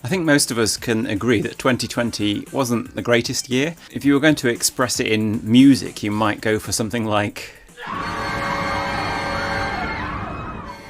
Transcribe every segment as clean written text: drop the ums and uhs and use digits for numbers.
I think most of us can agree that 2020 wasn't the greatest year. If you were going to express it in music, you might go for something like...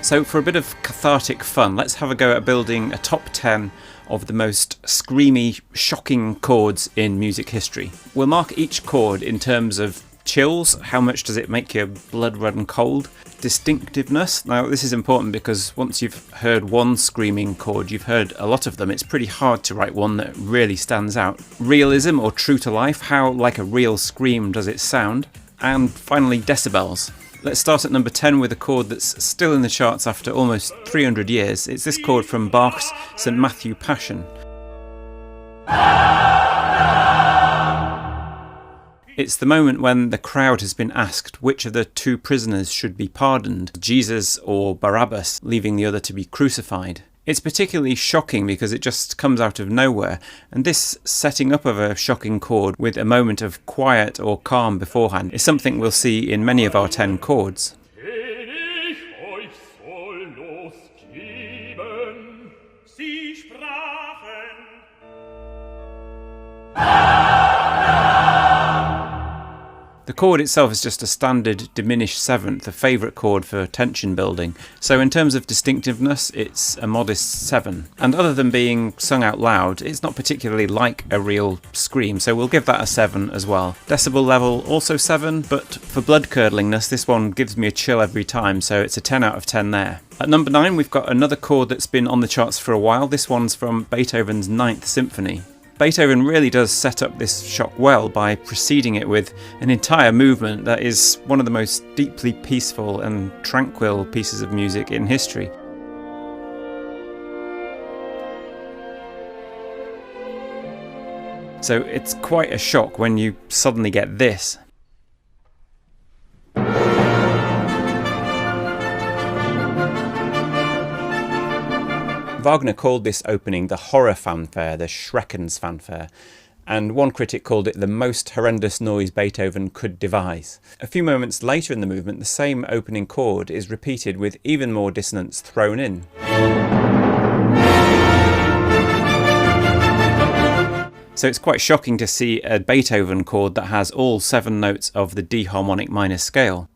So for a bit of cathartic fun, let's have a go at building a top 10 of the most screamy, shocking chords in music history. We'll mark each chord in terms of chills, how much does it make your blood run cold? Distinctiveness. Now this is important because once you've heard one screaming chord, you've heard a lot of them. It's pretty hard to write one that really stands out. Realism or true to life, how like a real scream does it sound? And finally decibels. Let's start at number 10 with a chord that's still in the charts after almost 300 years. It's this chord from Bach's St. Matthew Passion. It's the moment when the crowd has been asked which of the two prisoners should be pardoned, Jesus or Barabbas, leaving the other to be crucified. It's particularly shocking because it just comes out of nowhere, and this setting up of a shocking chord with a moment of quiet or calm beforehand is something we'll see in many of our 10 chords. The chord itself is just a standard diminished seventh, a favourite chord for tension building, so in terms of distinctiveness it's a modest 7. And other than being sung out loud, it's not particularly like a real scream, so we'll give that a 7 as well. Decibel level also 7, but for blood curdlingness this one gives me a chill every time, so it's a 10 out of 10 there. At number 9 we've got another chord that's been on the charts for a while. This one's from Beethoven's 9th Symphony. Beethoven really does set up this shock well by preceding it with an entire movement that is one of the most deeply peaceful and tranquil pieces of music in history. So it's quite a shock when you suddenly get this. Wagner called this opening the horror fanfare, the Schreckens fanfare, and one critic called it the most horrendous noise Beethoven could devise. A few moments later in the movement, the same opening chord is repeated with even more dissonance thrown in. So it's quite shocking to see a Beethoven chord that has all 7 notes of the D harmonic minor scale.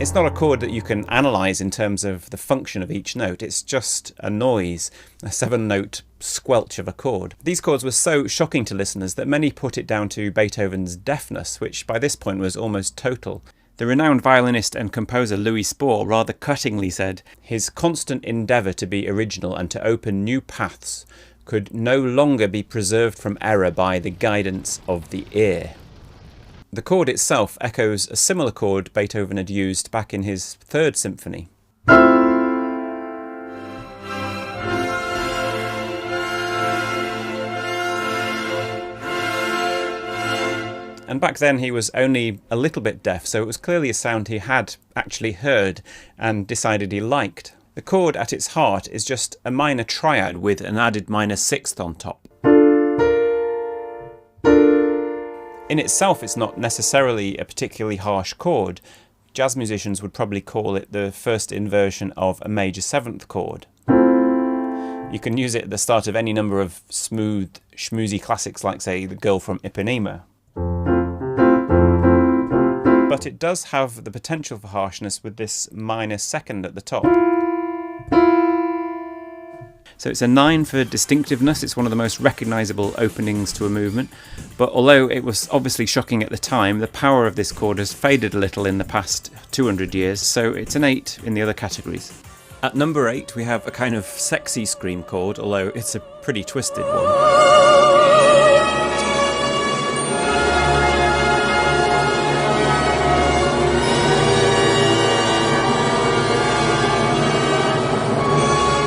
It's not a chord that you can analyse in terms of the function of each note, it's just a noise, a 7-note squelch of a chord. These chords were so shocking to listeners that many put it down to Beethoven's deafness, which by this point was almost total. The renowned violinist and composer Louis Spohr rather cuttingly said, "His constant endeavour to be original and to open new paths could no longer be preserved from error by the guidance of the ear." The chord itself echoes a similar chord Beethoven had used back in his 3rd Symphony. And back then he was only a little bit deaf, so it was clearly a sound he had actually heard and decided he liked. The chord at its heart is just a minor triad with an added minor 6th on top. In itself it's not necessarily a particularly harsh chord. Jazz musicians would probably call it the first inversion of a major 7th chord. You can use it at the start of any number of smooth, schmoozy classics like, say, The Girl from Ipanema. But it does have the potential for harshness with this minor 2nd at the top. So it's a 9 for distinctiveness. It's one of the most recognisable openings to a movement, but although it was obviously shocking at the time, the power of this chord has faded a little in the past 200 years, so it's an 8 in the other categories. At number 8 we have a kind of sexy scream chord, although it's a pretty twisted one.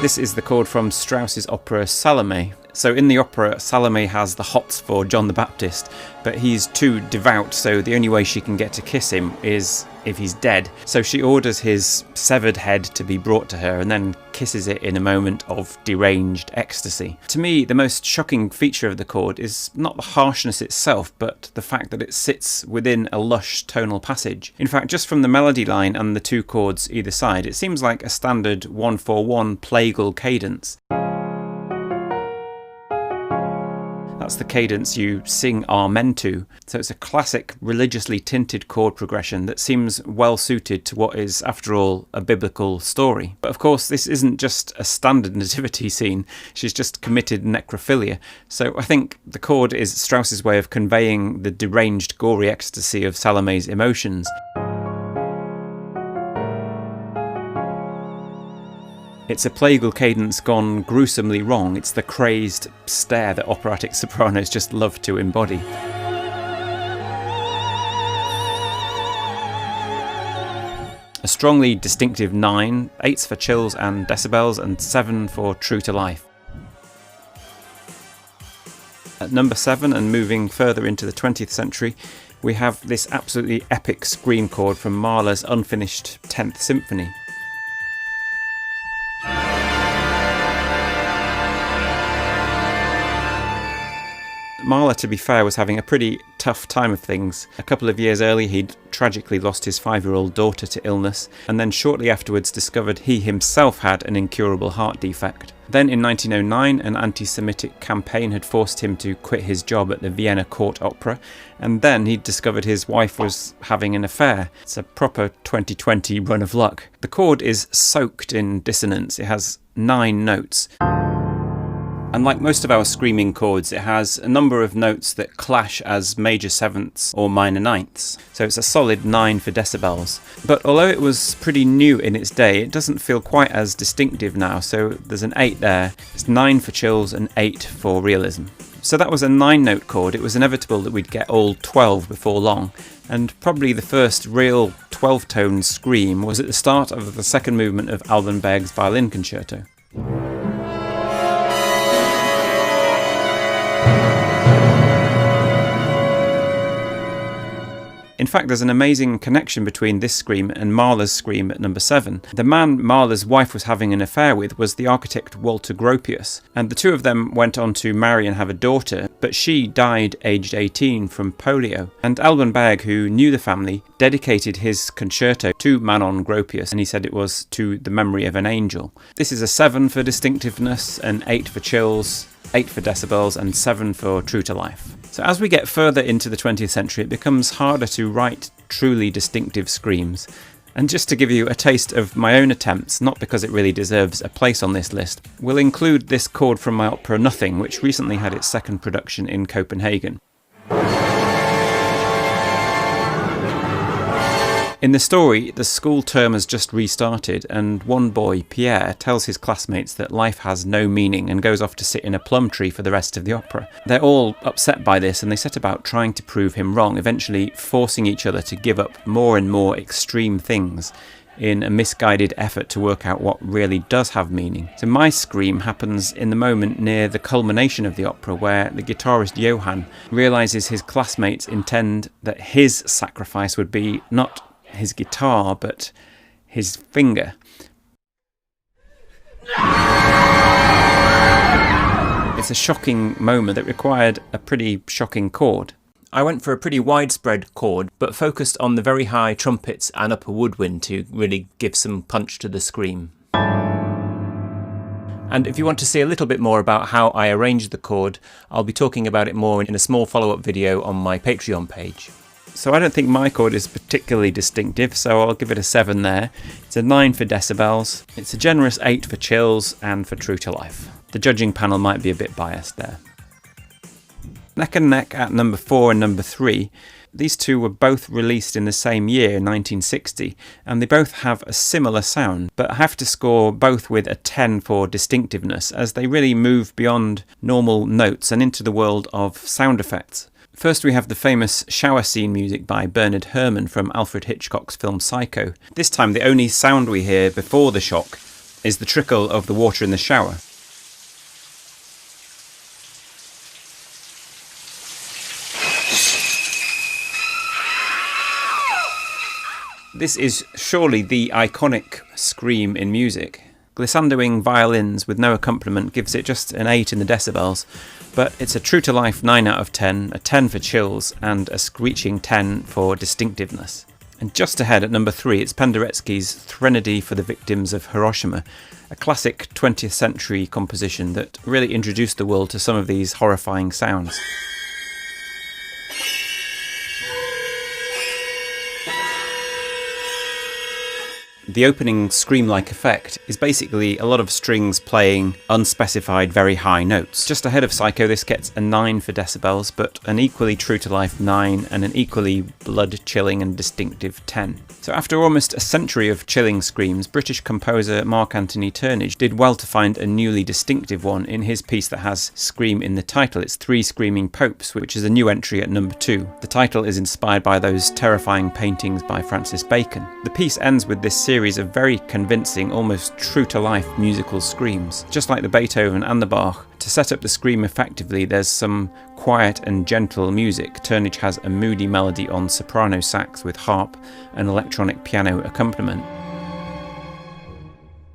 This is the chord from Strauss's opera Salome. So in the opera, Salome has the hots for John the Baptist, but he's too devout, so the only way she can get to kiss him is if he's dead. So she orders his severed head to be brought to her and then kisses it in a moment of deranged ecstasy. To me, the most shocking feature of the chord is not the harshness itself, but the fact that it sits within a lush tonal passage. In fact, just from the melody line and the two chords either side, it seems like a standard 1/4-1 plagal cadence. That's the cadence you sing amen to. So it's a classic religiously tinted chord progression that seems well suited to what is, after all, a biblical story. But of course, this isn't just a standard nativity scene. She's just committed necrophilia. So I think the chord is Strauss's way of conveying the deranged, gory ecstasy of Salome's emotions. It's a plagal cadence gone gruesomely wrong. It's the crazed stare that operatic sopranos just love to embody. A strongly distinctive 9, 8s for chills and decibels, and 7 for true to life. At number 7, and moving further into the 20th century, we have this absolutely epic scream chord from Mahler's unfinished 10th Symphony. Mahler, to be fair, was having a pretty tough time of things. A couple of years earlier, he'd tragically lost his 5-year-old daughter to illness, and then shortly afterwards discovered he himself had an incurable heart defect. Then in 1909, an anti-Semitic campaign had forced him to quit his job at the Vienna Court Opera, and then he'd discovered his wife was having an affair. It's a proper 2020 run of luck. The chord is soaked in dissonance. It has 9 notes. And like most of our screaming chords, it has a number of notes that clash as major 7ths or minor 9ths. So it's a solid 9 for decibels. But although it was pretty new in its day, it doesn't feel quite as distinctive now. So there's an 8 there. It's 9 for chills and 8 for realism. So that was a 9-note chord. It was inevitable that we'd get all 12 before long. And probably the first real 12-tone scream was at the start of the second movement of Alban Berg's Violin Concerto. In fact, there's an amazing connection between this scream and Mahler's scream at number 7. The man Mahler's wife was having an affair with was the architect Walter Gropius, and the two of them went on to marry and have a daughter, but she died aged 18 from polio. And Alban Berg, who knew the family, dedicated his concerto to Manon Gropius, and he said it was to the memory of an angel. This is a 7 for distinctiveness, an 8 for chills, 8 for decibels, and 7 for true to life. So as we get further into the 20th century, it becomes harder to write truly distinctive screams. And just to give you a taste of my own attempts, not because it really deserves a place on this list, we'll include this chord from my opera Nothing, which recently had its second production in Copenhagen. In the story, the school term has just restarted, and one boy, Pierre, tells his classmates that life has no meaning and goes off to sit in a plum tree for the rest of the opera. They're all upset by this, and they set about trying to prove him wrong, eventually forcing each other to give up more and more extreme things in a misguided effort to work out what really does have meaning. So my scream happens in the moment near the culmination of the opera, where the guitarist Johann realises his classmates intend that his sacrifice would be not his guitar, but his finger. It's a shocking moment that required a pretty shocking chord. I went for a pretty widespread chord, but focused on the very high trumpets and upper woodwind to really give some punch to the scream. And if you want to see a little bit more about how I arranged the chord, I'll be talking about it more in a small follow-up video on my Patreon page. So I don't think my chord is particularly distinctive, so I'll give it a 7 there. It's a 9 for decibels, it's a generous 8 for chills and for true to life. The judging panel might be a bit biased there. Neck and neck at number 4 and number 3. These two were both released in the same year, 1960, and they both have a similar sound, but I have to score both with a 10 for distinctiveness, as they really move beyond normal notes and into the world of sound effects. First we have the famous shower scene music by Bernard Herrmann from Alfred Hitchcock's film Psycho. This time the only sound we hear before the shock is the trickle of the water in the shower. This is surely the iconic scream in music. Glissandoing violins with no accompaniment gives it just an 8 in the decibels, but it's a true-to-life 9 out of 10, a 10 for chills, and a screeching 10 for distinctiveness. And just ahead at number 3, it's Penderecki's Trinity for the Victims of Hiroshima, a classic 20th century composition that really introduced the world to some of these horrifying sounds. The opening scream-like effect is basically a lot of strings playing unspecified very high notes. Just ahead of Psycho, this gets a 9 for decibels, but an equally true-to-life 9 and an equally blood-chilling and distinctive 10. So after almost a century of chilling screams, British composer Mark Anthony Turnage did well to find a newly distinctive one in his piece that has scream in the title. It's Three Screaming Popes, which is a new entry at number 2. The title is inspired by those terrifying paintings by Francis Bacon. The piece ends with this series of very convincing, almost true-to-life musical screams. Just like the Beethoven and the Bach, to set up the scream effectively, there's some quiet and gentle music. Turnage has a moody melody on soprano sax with harp and electronic piano accompaniment.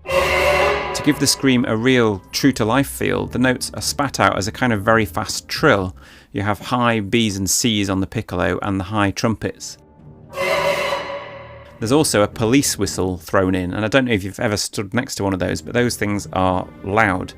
To give the scream a real true-to-life feel, the notes are spat out as a kind of very fast trill. You have high B's and C's on the piccolo and the high trumpets. There's also a police whistle thrown in, and I don't know if you've ever stood next to one of those, but those things are loud.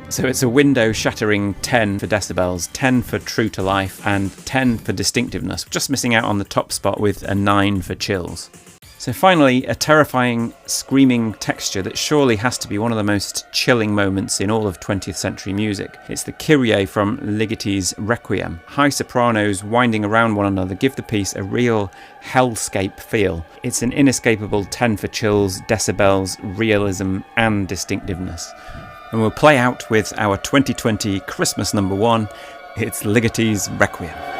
So it's a window-shattering 10 for decibels, 10 for true to life, and 10 for distinctiveness, just missing out on the top spot with a 9 for chills. So finally, a terrifying, screaming texture that surely has to be one of the most chilling moments in all of 20th century music. It's the Kyrie from Ligeti's Requiem. High sopranos winding around one another give the piece a real hellscape feel. It's an inescapable 10 for chills, decibels, realism, and distinctiveness. And we'll play out with our 2020 Christmas number 1. It's Ligeti's Requiem.